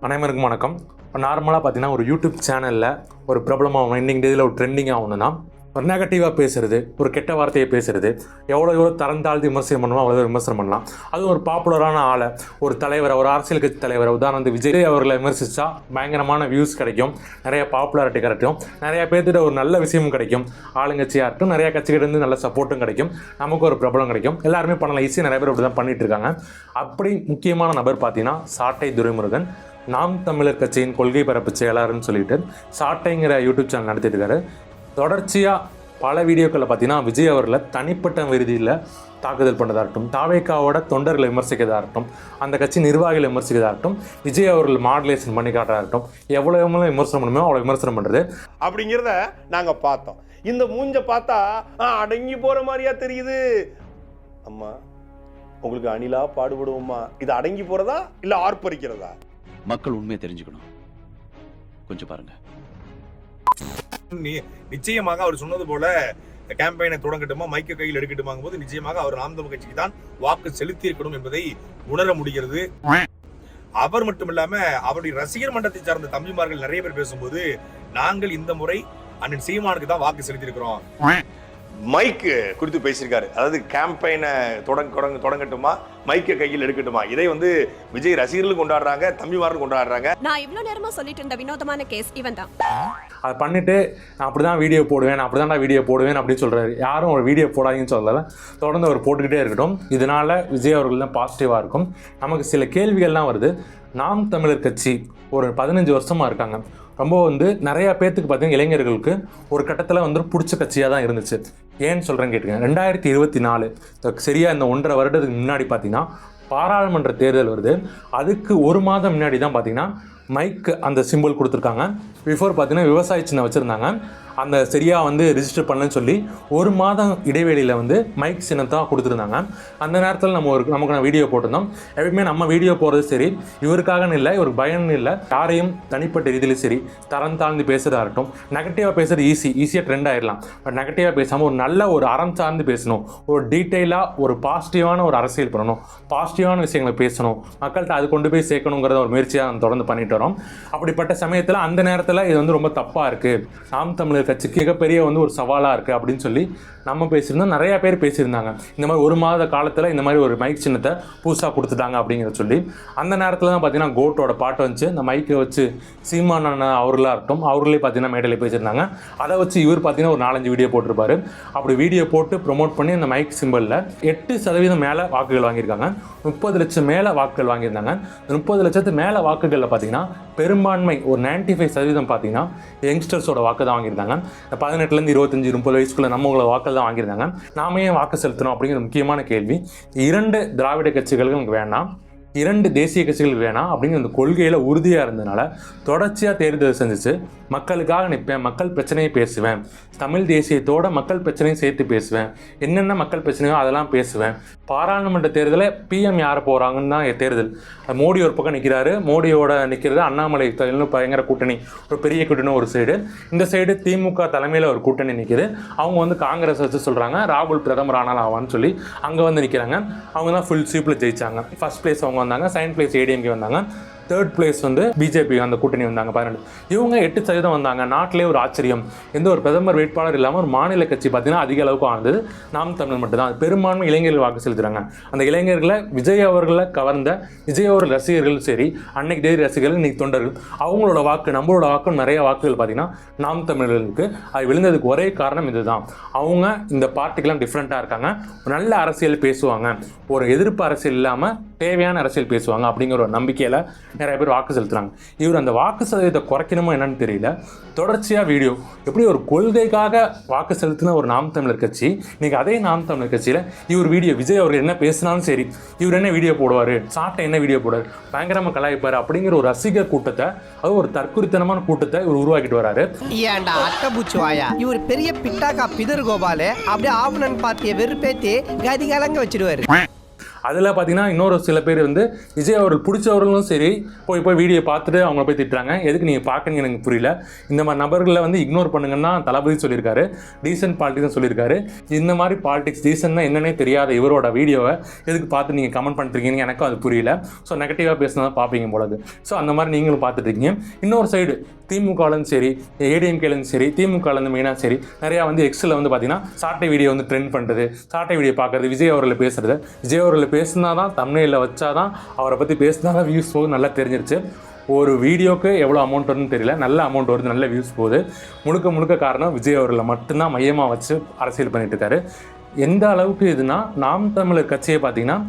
அனைவருக்கும் வணக்கம். இப்போ நார்மலாக பார்த்தீங்கன்னா ஒரு யூடியூப் சேனலில் ஒரு பிரபலமாக இன்னைக்கு டேயில் ஒரு ட்ரெண்டிங் ஆகணும்னா ஒரு நெகட்டிவாக பேசுறது, ஒரு கெட்ட வார்த்தையை பேசுறது, எவ்வளோ தரம் தாழ்த்தி விமர்சனம் பண்ணணுமோ அவ்வளோ விமர்சனம் பண்ணலாம். அதுவும் ஒரு பாப்புலரான ஆளை, ஒரு தலைவரை, ஒரு அரசியல் கட்சி தலைவரை, உதாரணத்துக்கு விஜய் அவர்களை விமர்சித்தா பயங்கரமான வியூஸ் கிடைக்கும், நிறைய பாப்புலாரிட்டி கிடைக்கும், நிறைய பேர்த்திட்ட ஒரு நல்ல விஷயமும் கிடைக்கும், ஆளுங்கட்சியாக இருக்கட்டும் நிறைய கட்சிகிட்டேருந்து நல்ல சப்போர்ட்டும் கிடைக்கும், நமக்கு ஒரு பிரபலம் கிடைக்கும், எல்லாருமே பண்ணலாம். ஈஸியாக நிறைய பேர் அப்படி தான் பண்ணிட்டு இருக்காங்க. அப்படி முக்கியமான நபர் பார்த்தீங்கன்னா சாட்டை துரைமுருகன், நாம் தமிழர் கட்சியின் கொள்கை பரப்பு செயலாளர்னு சொல்லிட்டு சாட்டைங்கிற யூடியூப் சேனல் நடத்திட்டு இருக்காரு. தொடர்ச்சியாக பல வீடியோக்களில் பார்த்தீங்கன்னா விஜய் அவர்களை தனிப்பட்ட விருதியில் தாக்குதல் பண்ணதாகட்டும், தாவேக்காவோட தொண்டர்களை விமர்சிக்கிறதாகட்டும், அந்த கட்சி நிர்வாகிகளை விமர்சிக்கிறதாகட்டும், விஜய் அவர்கள் மாடுலேஷன் பண்ணி காட்டுறதாகட்டும், எவ்வளோ விமர்சனம் பண்ணுமோ அவ்வளோ விமர்சனம் பண்ணுறது அப்படிங்கிறத நாங்கள் பார்த்தோம். இந்த மூஞ்ச பார்த்தா அடங்கி போகிற மாதிரியா தெரியுது. அம்மா உங்களுக்கு அணிலா பாடுபடுவோம்மா, இது அடங்கி போகிறதா இல்லை ஆர்ப்பரிக்கிறதா? மக்கள் உண்மையை தெரிஞ்சுக்கணும், கொஞ்சம் பாருங்க. நிச்சயமாக அவர் சொன்னது போல கேம்பெயினை தொடங்கட்டுமா, மைக்க கையில் எடுக்கட்டுமாங்கும் போது நிச்சயமாக அவர் நாம் தமிழ் கட்சிக்கு தான் வாக்கு செலுத்தி இருக்கணும் என்பதை உணர முடிகிறது. அவர் மட்டும் இல்லாம அவருடைய ரசிகர் மன்றத்தை சார்ந்த தம்பிமார்கள் நிறைய பேர் பேசும்போது நாங்கள் இந்த முறை அண்ணன் சீமானுக்கு தான் வாக்கு செலுத்தி இருக்கிறோம் மைக்கு குறித்து பேசியிருக்காரு. அதாவது கேம்பெயினை தொடங்கட்டுமா, மைக்க கையில் எடுக்கட்டுமா, இதை விஜய் ரசிகர்கள் கொண்டாடுறாங்க, தம்பிமார்கள் கொண்டாடுறாங்க. நான் இவ்வளவு நேரமா சொல்லிட்டு இருந்த வினோதமான கேஸ் இவன் தான். அதை பண்ணிட்டு நான் அப்படிதான் வீடியோ போடுவேன், நான் அப்படிதான் வீடியோ போடுவேன் அப்படின்னு சொல்றாரு. யாரும் ஒரு வீடியோ போடாதீங்கன்னு சொல்லலை, தொடர்ந்து அவர் போட்டுக்கிட்டே இருக்கட்டும். இதனால விஜய் அவர்கள் தான் பாசிட்டிவாக இருக்கும். நமக்கு சில கேள்விகள்லாம் வருது. நாம் தமிழர் கட்சி ஒரு 15 வருஷமாக இருக்காங்க. ரொம்ப நிறையா பேர்த்துக்கு பார்த்தீங்கன்னா இளைஞர்களுக்கு ஒரு கட்டத்தில் பிடிச்ச கட்சியாக தான் இருந்துச்சு. ஏன்னு சொல்கிறேன்னு கேட்டுங்க, 2024 சரியாக இந்த 1.5 வருடத்துக்கு முன்னாடி பார்த்தீங்கன்னா பாராளுமன்ற தேர்தல் வருது. அதுக்கு ஒரு மாதம் முன்னாடி தான் பார்த்தீங்கன்னா மைக் அந்த சிம்பிள் கொடுத்துருக்காங்க. பிஃபோர் பார்த்தீங்கன்னா விவசாய சின்னம் வச்சுருந்தாங்க. அந்த சரியாக ரிஜிஸ்டர் பண்ணலன்னு சொல்லி ஒரு மாதம் இடைவெளியில் மைக் சின்னத்தான் கொடுத்துருந்தாங்க. அந்த நேரத்தில் நமக்கு நான் வீடியோ போட்டிருந்தோம். எப்பவுமே நம்ம வீடியோ போகிறது சரி, இவருக்காகன்னு இல்லை, இவருக்கு பயன்னு இல்லை, யாரையும் தனிப்பட்ட ரீதியிலும் சரி தரம் தாழ்ந்து பேசுகிறதா இருக்கட்டும். நெகட்டிவாக பேசுகிறது ஈஸியாக ட்ரெண்ட் ஆகிடலாம். பட் நெகட்டிவாக பேசாமல் ஒரு நல்ல ஒரு அறம் சார்ந்து பேசணும், ஒரு டீட்டெயிலாக ஒரு பாசிட்டிவான ஒரு அரசியல் பண்ணணும், பாசிட்டிவான விஷயங்களை பேசணும், மக்கள்கிட்ட அது கொண்டு போய் சேர்க்கணுங்கிறத ஒரு முயற்சியாக நம்ம தொடர்ந்து பண்ணிட்டு வரோம். அப்படிப்பட்ட சமயத்தில் அந்த நேரத்தில் இது ரொம்ப தப்பாக இருக்குது, நாம் தமிழர் கட்சிக்கு மிகப்பெரிய ஒரு சவாலாக இருக்குது அப்படின்னு சொல்லி நம்ம பேசியிருந்தோம். நிறையா பேர் பேசியிருந்தாங்க, இந்த மாதிரி ஒரு மாத காலத்தில் இந்த மாதிரி ஒரு மைக் சின்னத்தை புதுசாக கொடுத்துட்டாங்க அப்படிங்கிற சொல்லி. அந்த நேரத்தில் தான் பார்த்தீங்கன்னா கோட்டோட பாட்டு வந்துச்சு. இந்த மைக்கை வச்சு சீமான் அண்ணா அவர்களாக இருக்கட்டும், அவர்களே பார்த்தீங்கன்னா மேடையில் பேசியிருந்தாங்க. அதை வச்சு இவர் பார்த்தீங்கன்னா ஒரு 4-5 வீடியோ போட்டிருப்பாரு. அப்படி வீடியோ போட்டு ப்ரொமோட் பண்ணி அந்த மைக் சிம்பிளில் 8% மேலே வாக்குகள் வாங்கியிருக்காங்க. 30 லட்சம் மேலே வாக்குகள் வாங்கியிருந்தாங்க. 30 லட்சத்து மேலே வாக்குகளில் பார்த்தீங்கன்னா பெரும்பான்மை ஒரு 95% பார்த்தீங்கன்னா யங்ஸ்டர்ஸோட வாக்கு தான் வாங்கியிருந்தாங்க. 18லேருந்து 25-30 வயசுக்குள்ள நம்மளோட வாக்கள் தான் வாங்கியிருந்தாங்க. நாம ஏன் வாக்கு செலுத்தணும் அப்படிங்கிற முக்கியமான கேள்வி. 2 திராவிட கட்சிகளுக்கு நமக்கு வேண்டாம், 2 தேசிய கட்சிகள் வேணாம் அப்படிங்கிற அந்த கொள்கையில் உறுதியாக இருந்ததுனால தொடர்ச்சியாக தேர்தல் செஞ்சிச்சு. மக்களுக்காக நிற்பேன், மக்கள் பிரச்சனையை பேசுவேன், தமிழ் தேசியத்தோட மக்கள் பிரச்சனையும் சேர்த்து பேசுவேன், என்னென்ன மக்கள் பிரச்சனையோ அதெல்லாம் பேசுவேன். பாராளுமன்ற தேர்தலில் பிஎம் யார் போகிறாங்கன்னு தான் தேர்தல். மோடி ஒரு பக்கம் நிற்கிறாரு, மோடியோட நிற்கிறது அண்ணாமலை பயங்கர கூட்டணி, ஒரு பெரிய கூட்டணி ஒரு சைடு, இந்த சைடு திமுக தலைமையில் ஒரு கூட்டணி நிற்கிது. அவங்க காங்கிரஸ் வச்சு சொல்கிறாங்க ராகுல் பிரதமர் ஆனால் ஆவான்னு சொல்லி அங்கே நிற்கிறாங்க. அவங்க தான் ஃபுல் சீப்பில் ஜெயிச்சாங்க. ஃபர்ஸ்ட் பிளேஸ் அவங்க வந்தாங்க, செகண்ட் பிளேஸ் ஏடிஎம்கே வந்தாங்க, தேர்ட் பிளேஸ் பிஜேபி அந்த கூட்டணி வந்தாங்க 12. இவங்க 8% வந்தாங்க. நாட்டிலே ஒரு ஆச்சரியம், எந்த ஒரு பிரதமர் வேட்பாளர் இல்லாமல் ஒரு மாநில கட்சி பார்த்தீங்கன்னா அதிக அளவுக்கு ஆனது நாம் தமிழ் மட்டும்தான். பெரும்பான்மை இளைஞர்கள் வாக்கு செலுத்துறாங்க. அந்த இளைஞர்களை விஜய் அவர்களை கவர்ந்த விஜய் அவர்கள் ரசிகர்கள் சரி, அன்னைக்கு தேதி ரசிகர்கள், இன்னைக்கு தொண்டர்கள், அவங்களோட வாக்கு நம்மளோட வாக்கு நிறைய வாக்குகள் பார்த்தீங்கன்னா நாம் தமிழர்களுக்கு. அது விழுந்ததுக்கு ஒரே காரணம் இதுதான். அவங்க இந்த பார்ட்டிக்கெலாம் டிஃப்ரெண்ட்டாக இருக்காங்க, ஒரு நல்ல அரசியல் பேசுவாங்க, ஒரு எதிர்ப்பு அரசியல் இல்லாமல் தேவையான அரசியல் பேசுவாங்க அப்படிங்கிற ஒரு நம்பிக்கையில் நிறைய பேர் வாக்கு செலுத்துறாங்க. இவர் அந்த வாக்கு சதவீதத்தை குறைக்கணுமோ என்னன்னு தெரியல. தொடர்ச்சியாக வீடியோ எப்படி ஒரு கொள்கைக்காக வாக்கு செலுத்தின ஒரு நாம் தமிழர் கட்சி, இன்னைக்கு அதே நாம் தமிழர் கட்சியில் இவர் வீடியோ விஜய் அவர்கள் என்ன பேசினாலும் சரி, இவர் என்ன வீடியோ போடுவார், சாட்டை என்ன வீடியோ போடுவார், பயங்கரமாக கலாய்ப்பார் அப்படிங்கிற ஒரு ரசிகர் கூட்டத்தை, அது ஒரு தற்குறித்தனமான கூட்டத்தை இவர் உருவாக்கிட்டு வராரு. ஏன்டா அட்டபூச்சி வாயா, இவர் பெரிய பிட்டாக்கா பிதர் கோபாலு அப்படியே ஆவணன் பார்த்திய வெறுப்பேத்தி கதி கலங்க வச்சிடுவாரு. அதில் பார்த்தீங்கன்னா இன்னொரு சில பேர் வந்து விஜய் அவர்கள் பிடிச்சவர்களும் சரி போய் வீடியோ பார்த்துட்டு அவங்கள போய் திட்டுறாங்க. எதுக்கு நீங்கள் பார்க்கணுங்க எனக்கு புரியல. இந்த மாதிரி நபர்களை வந்து இக்னோர் பண்ணுங்கன்னா தளபதி சொல்லியிருக்காரு, டீசன்ட் பாலிடிக்ஸ் சொல்லியிருக்காரு. இந்த மாதிரி பாலிடிக்ஸ் டீசன்ட்னா என்னன்னே தெரியாத இவரோட வீடியோவை எதுக்கு பார்த்து நீங்கள் கமெண்ட் பண்ணிருக்கீங்கன்னு எனக்கும் அது புரியல. ஸோ நெகட்டிவாக பேசினா தான் பார்ப்பீங்க போலது. ஸோ அந்த மாதிரி நீங்களும் பார்த்துட்டு இருக்கீங்க. இன்னொரு சைடு திமுகலேருந்து சரி, ஏடிஎம்கேலேருந்து சரி, திமுகலேருந்து மெயினாக சரி, நிறையா வந்து எக்ஸில் வந்து பார்த்தீங்கன்னா சாட்டை வீடியோ வந்து ட்ரெண்ட் பண்ணுறது, சாட்டை வீடியோ பார்க்குறது, விஜய் அவர்களை பேசுகிறது. விஜய் அவர்களை பேசினா தான் தமிழில் வச்சா தான் அவரை பற்றி பேசினா தான் வியூஸ் போகுது நல்லா தெரிஞ்சிருச்சு. ஒரு வீடியோக்கு எவ்வளோ அமௌண்ட் வருதுன்னு தெரியல, நல்ல அமௌண்ட் வருது, நல்ல வியூஸ் போகுது. முழுக்க காரணம் விஜய் அவர்களை மட்டும்தான் மையமாக வச்சு அரசியல் பண்ணிட்டு இருக்காரு. எந்த அளவுக்கு இதுனா, நாம் தமிழர் கட்சியை பார்த்தீங்கன்னா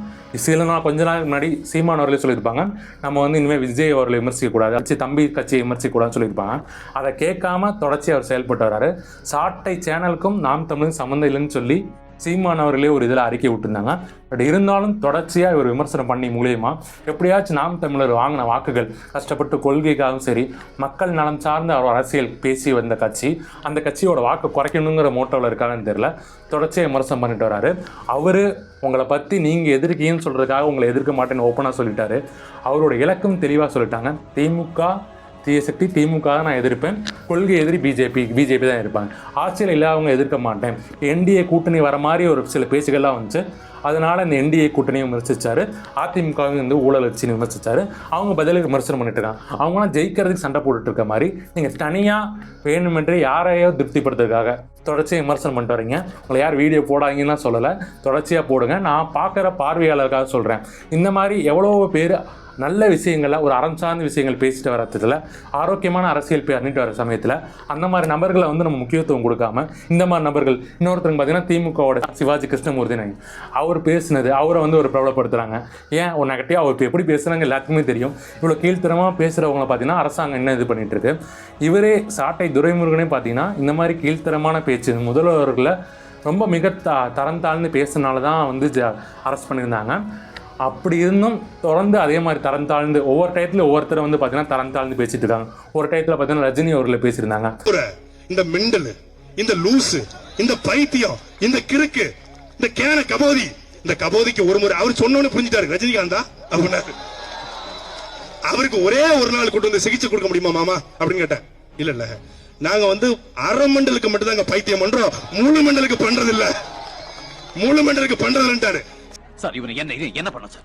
கொஞ்ச நாளுக்கு முன்னாடி சீமான் அவர்களே சொல்லியிருப்பாங்க, நம்ம வந்து இனிமேல் விஜய் அவர்களை விமர்சிக்கக்கூடாது, தம்பி கட்சியை விமர்சிக்கக்கூடாதுன்னு சொல்லியிருப்பாங்க. அதை கேட்காம தொடர்ச்சி அவர் செயல்பட்டு வர்றாரு. சாட்டை சேனலுக்கும் நாம் தமிழும் சம்மந்தம் இல்லைன்னு சொல்லி சீமான் அவர்களே ஒரு இதில் அறிக்கை விட்டுருந்தாங்க. பட் இருந்தாலும் தொடர்ச்சியாக இவர் விமர்சனம் பண்ணி மூலியமா எப்படியாச்சும் நாம் தமிழர் வாங்கின வாக்குகள், கஷ்டப்பட்டு கொள்கைக்காகவும் சரி, மக்கள் நலம் சார்ந்த அவர் அரசியல் பேசி வந்த கட்சி, அந்த கட்சியோட வாக்கு குறைக்கணுங்கிற மோட்டோவில் இருக்காங்கன்னு தெரியல, தொடர்ச்சியாக விமர்சனம் பண்ணிட்டு வராரு. அவர் உங்களை பற்றி நீங்கள் எதிர்க்கீங்கன்னு சொல்கிறதுக்காக உங்களை எதிர்க்க மாட்டேன்னு ஓப்பனாக சொல்லிட்டாரு. அவரோட இலக்கும் தெளிவாக சொல்லிட்டாங்க. தீயசக்தி திமுக தான் நான் எதிர்ப்பேன், கொள்கை எதிரி பிஜேபி தான் இருப்பாங்க, ஆட்சியில் இல்லாதவங்க எதிர்க்க மாட்டேன். என்டிஏ கூட்டணி வர மாதிரி ஒரு சில பேச்சுகள்லாம் வந்துச்சு. அதனால் இந்த என்டிஏ கூட்டணியும் விமர்சித்தார், அதிமுகவும் வந்து ஊழல் வச்சுன்னு விமர்சித்தார். அவங்க பதிலுக்கு விமர்சனம் பண்ணிட்டு இருக்காங்க. அவங்களாம் ஜெயிக்கிறதுக்கு சண்டை போட்டுட்டு இருக்க மாதிரி நீங்கள் தனியாக வேணுமென்றே யாரையோ திருப்திப்படுத்துறதுக்காக தொடர்ச்சியாக விமர்சனம் பண்ணிட்டு வரீங்க. உங்களை யார் வீடியோ போடாதீங்கன்னா சொல்லலை, தொடர்ச்சியாக போடுங்க. நான் பார்க்குற பார்வையாளருக்காக சொல்கிறேன். இந்த மாதிரி எவ்வளோ பேர் நல்ல விஷயங்களை, ஒரு அறம் சார்ந்த விஷயங்கள் பேசிட்டு வரத்துல, ஆரோக்கியமான அரசியல் பண்ணிட்டு வர சமயத்தில் அந்த மாதிரி நபர்களை வந்து நம்ம முக்கியத்துவம் கொடுக்காம இந்த மாதிரி நபர்கள், இன்னொருத்தருக்கு பார்த்தீங்கன்னா திமுகவோட சிவாஜி கிருஷ்ணமூர்த்தி அவர் பேசினது, அவரை வந்து ஒரு பிரபலப்படுத்துகிறாங்க. ஏன் ஒரு நெகட்டிவாக அவர் எப்படி பேசுகிறாங்க எல்லாத்துக்குமே தெரியும். இவ்வளோ கீழ்த்தரமாக பேசுகிறவங்கள பார்த்தீங்கன்னா அரசாங்கம் என்ன இது பண்ணிட்டு இருக்கு. இவரே சாட்டை துரைமுருகனே பார்த்தீங்கன்னா இந்த மாதிரி கீழ்த்தரமான பேச்சு முதல்வர்களை ரொம்ப மிக தரம் தாழ்ந்து பேசுனால தான் வந்து அரெஸ்ட் பண்ணியிருந்தாங்க. அப்படி இருந்தும் தொடர்ந்து அதே மாதிரி தரம் தாழ்ந்து ஒவ்வொரு டயத்தில் ஒவ்வொருத்தர் வந்து பார்த்தீங்கன்னா தரம் தாழ்ந்து பேசிட்டு இருக்காங்க. ஒரு டயத்தில் பார்த்தீங்கன்னா ரஜினி அவர்களை பேசியிருந்தாங்க. இந்த மெண்டல், இந்த லூசு, இந்த பைத்தியம், இந்த கிறுக்கு, இந்த கேன கபோதி, இந்த கபோதிக்கு ஒரு முறை அவர் சொன்னோன்னு புரிஞ்சுட்டாரு ரஜினிகாந்தா அப்படின்னாரு. அவருக்கு ஒரே ஒரு நாள் கொண்டு வந்து சிகிச்சை கொடுக்க முடியுமா மாமா அப்படின்னு கேட்டேன். இல்ல நாங்க வந்து அரை மண்டலுக்கு மட்டும் தாங்க பைத்தியம் பண்றோம், முழு மண்டலுக்கு பண்றது இல்ல, முழு மண்டலுக்கு பண்றது இல்லன்ட்டாரு. சார் இவனை என்ன பண்ண சார்?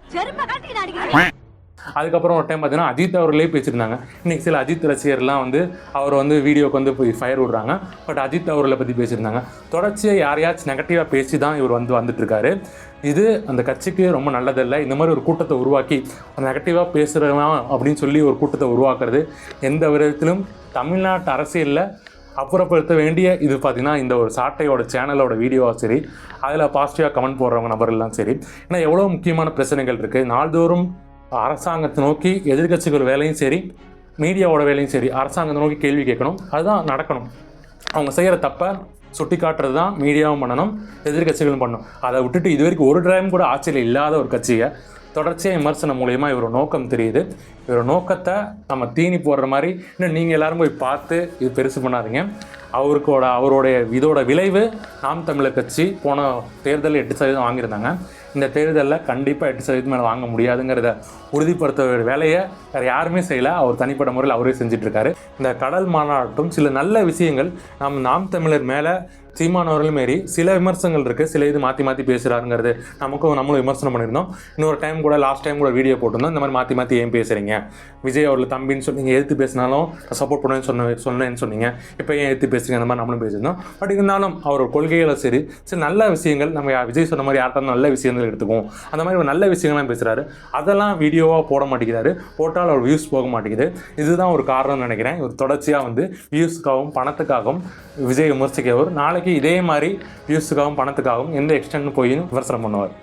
அதுக்கப்புறம் ஒரு டைம் பார்த்தீங்கன்னா அஜித் அவர்களே பேசியிருந்தாங்க. இன்றைக்கி சில அஜித் ரசிகர்லாம் வந்து அவர் வந்து வீடியோக்கு வந்து போய் ஃபயர் விடுறாங்க. பட் அஜித் அவர்களை பற்றி பேசியிருந்தாங்க. தொடர்ச்சியாக யாரையாச்சும் நெகட்டிவாக பேசி தான் இவர் வந்துட்டுருக்காரு. இது அந்த கட்சிக்கு ரொம்ப நல்லதில்லை. இந்த மாதிரி ஒரு கூட்டத்தை உருவாக்கி நெகட்டிவாக பேசுகிறவன் அப்படின்னு சொல்லி ஒரு கூட்டத்தை உருவாக்குறது எந்த விதத்திலும் தமிழ்நாட்டு அரசியலில் அப்புறப்படுத்த வேண்டிய இது பார்த்திங்கன்னா இந்த ஒரு சாட்டையோட சேனலோட வீடியோவாக சரி, அதில் பாசிட்டிவாக கமெண்ட் போடுறவங்க நபர்கள்லாம் சரி. ஏன்னா எவ்வளோ முக்கியமான பிரச்சனைகள் இருக்குது. நாள்தோறும் அரசாங்கத்தை நோக்கி எதிர்கட்சிகள் வேலையும் சரி, மீடியாவோட வேலையும் சரி, அரசாங்கத்தை நோக்கி கேள்வி கேட்கணும். அதுதான் நடக்கணும். அவங்க செய்கிற தப்பை சுட்டி காட்டுறது தான் மீடியாவும் பண்ணணும், எதிர்கட்சிகளும் பண்ணணும். அதை விட்டுட்டு இது வரைக்கும் ஒரு டைம் கூட ஆட்சியில் இல்லாத ஒரு கட்சியை தொடர்ச்சியாக விமர்சனம் மூலயமா இவரோட நோக்கம் தெரியுது. இவரோட நோக்கத்தை நம்ம தீனி போடுற மாதிரி இன்னும் நீங்கள் எல்லாரும் போய் பார்த்து இது பெருசு பண்ணாதீங்க. அவருடைய இதோட விளைவு நாம் தமிழர் கட்சி போன தேர்தலில் 8% வாங்கியிருந்தாங்க. இந்த தேர்தலில் கண்டிப்பாக 8% மேலே வாங்க முடியாதுங்கிறத உறுதிப்படுத்த வேலையை வேறு யாருமே செய்யலை. அவர் தனிப்பட்ட முறையில் அவரே செஞ்சிட்ருக்காரு. இந்த கடல் மாநாட்டும் சில நல்ல விஷயங்கள் நாம் தமிழர் மேலே சீமானவர்களும் மாரி சில விமர்சனங்கள் இருக்குது. சில இது மாற்றி பேசுகிறாருங்கிறது நம்மளும் விமர்சனம் பண்ணியிருந்தோம். இன்னொரு டைம் கூட லாஸ்ட் டைம் கூட வீடியோ போட்டிருந்தோம். இந்த மாதிரி மாற்றி ஏன் பேசுகிறீங்க, விஜய் அவர்கள் தம்பின்னு சொல்லி நீங்கள் எதிர்த்து பேசினாலும் சப்போர்ட் பண்ணுவேன்னு சொன்னேன்னு சொன்னீங்க, இப்போ ஏன் எதிர்த்து பேசுகிறீங்க, அந்த மாதிரி நம்மளும் பேசியிருந்தோம். பட் இருந்தாலும் அவரோட கொள்கைகளை சரி நல்ல விஷயங்கள், நம்ம விஜய் சொன்ன மாதிரி யார்கிட்ட நல்ல விஷயங்கள் எடுத்துக்குவோம், அந்த மாதிரி ஒரு நல்ல விஷயங்கள்லாம் பேசுகிறாரு. அதெல்லாம் வீடியோவாக போட மாட்டேங்கிறாரு. போட்டால் அவர் வியூஸ் போக மாட்டேங்குது. இதுதான் ஒரு காரணம்னு நினைக்கிறேன். இவர் தொடர்ச்சியாக வந்து வியூஸுக்காகவும் பணத்துக்காகவும் விஜய் விமர்சிக்கவர். நாளைக்கு இதே மாதிரி வியூஸுக்காகவும் பணத்துக்காகவும் எந்த எக்ஸ்டென்ட் போய் விமர்சனம் பண்ணுவார்.